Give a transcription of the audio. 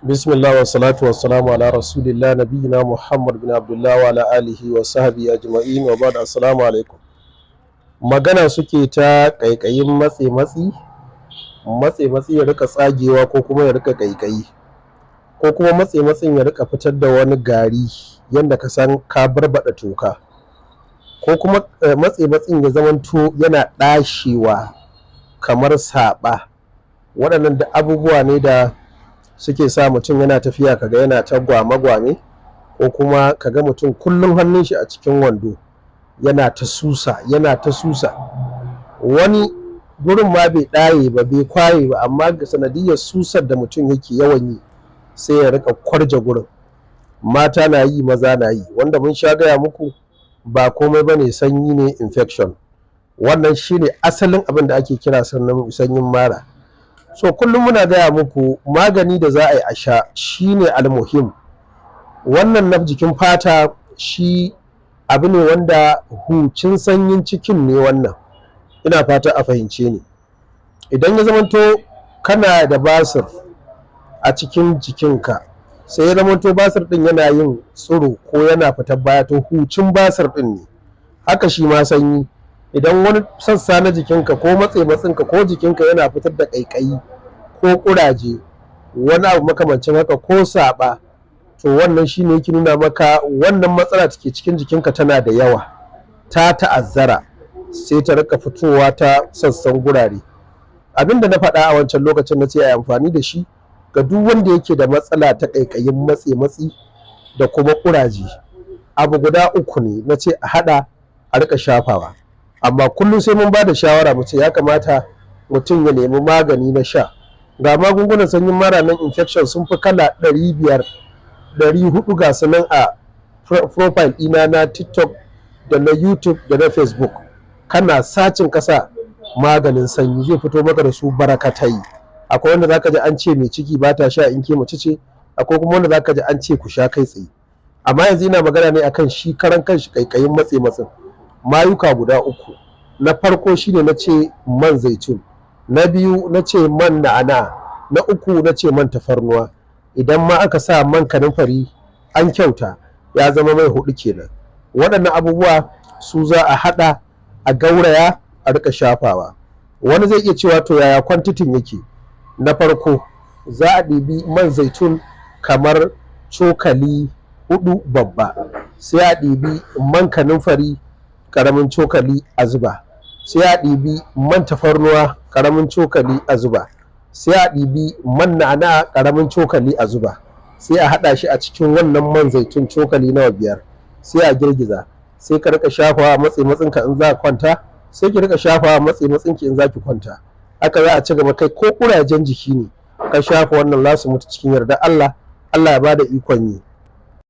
Bismillah wa salatu wa salamu ala rasulillah nabiyina Muhammad bin Abdullah wa ala alihi wa sahbihi ajma'in wa ba'd. Assalamu alaikum. Magana suke ta ƙaiƙayin matsi ya rika tsagewa ko kuma ya rika ƙaiƙayi ko kuma matsin ya rika fitar da wani gari yadda ka san ka barbada toka ko kuma matsin ya zamanto yana ɗashewa kamar saɓa. Waɗannan da abubuwa ne da suke sa mutum yana tafiya kaga yana ta gwame ko kuma kaga mutum kullum hannun shi a cikin wando yana ta susa wani gurin ma bai ɗaye ba bai kwaye ba, amma ga sanadiyar susar da mutum yake yawan yi sai ya rika kwarje gurin. Mata na yi, maza na yi, wanda mun sha gaya muku ba komai bane, sanyi ne, infection. Wannan shine asalin abin da ake kira sanyin mara. So kullum muna gaya muku magani da za a yi a sha shine almuhim. Wannan na jikin fata shi abu ne wanda hucin sanyin cikin ne wannan, ina fata a fahimce ni. Idan ya zamanto kana da basir a cikin jikinka, sai ya zamanto basir din yana yin tsiro ko yana fitar baya, to hucin basir din ne. Haka shi ma sanyi, idan wani sassa na jikinka ko matsinka ko jikinka yana fitar da ƙaiƙayi ko ƙuraje, wani abu makamancin haka ko saɓa, to wannan shine yake nuna maka wannan matsala take cikin jikinka tana da yawa, ta ta'azzara, sai ta rika fitowa ta sassan gurare. Abinda na faɗa a wancan lokacin na ce a yi amfani da shi ga duk wanda yake da matsala ta ƙaiƙayin matsi da kuma ƙuraje. Abu guda uku ne na ce a haɗa a rika shafawa, amma kullum sai mun ba da shawara mu ce ya kamata mutum ya nemi magani na sha. Ga magungunan sanyin mara nan infection sun fi kala 500 400 ga su nan a profile ɗina na TikTok da na YouTube da na Facebook. Kana sacin kasa maganin sanyi zai fito maka da su barakatai. Akwai wanda zaka ji an ce mai ciki ba ta sha in ke mace ce, akwai kuma wanda zaka ji an ce ku sha kai tsaye. Amma yanzu ina magana ne akan shi karan kanshi ƙaiƙayin matsin mayuka guda uku. Na farko shine na ce man zaitun, na biyu na ce man na'ana, na uku na ce man tafarnuwa. Idan ma aka sa man kanunfari an kyauta, ya zama mai 4 kenan. Waɗannan abubuwa su za a haɗa a gauraya a rika shafawa. Wani zai iya cewa to yaya kwantitin yake? Na farko za a ɗibi man zaitun kamar cokali 4 babba, sai a ɗibi man kanunfari ƙaramin cokali a zuba, sai a ɗibi man tafarnuwa ƙaramin cokali a zuba, sai a ɗibi man na'ana ƙaramin cokali a zuba, sai a haɗa shi a cikin wannan man zaitun cokali nawa 5, sai a girgiza, sai ka rika shafawa matsinka in za ka kwanta, sai ki rika shafawa matsinki in za ki kwanta. Haka za a ci gaba, kai ko ƙurajen jiki ne ka shafa wannan lasu mutu cikin yarda Allah ya bada ikon yi.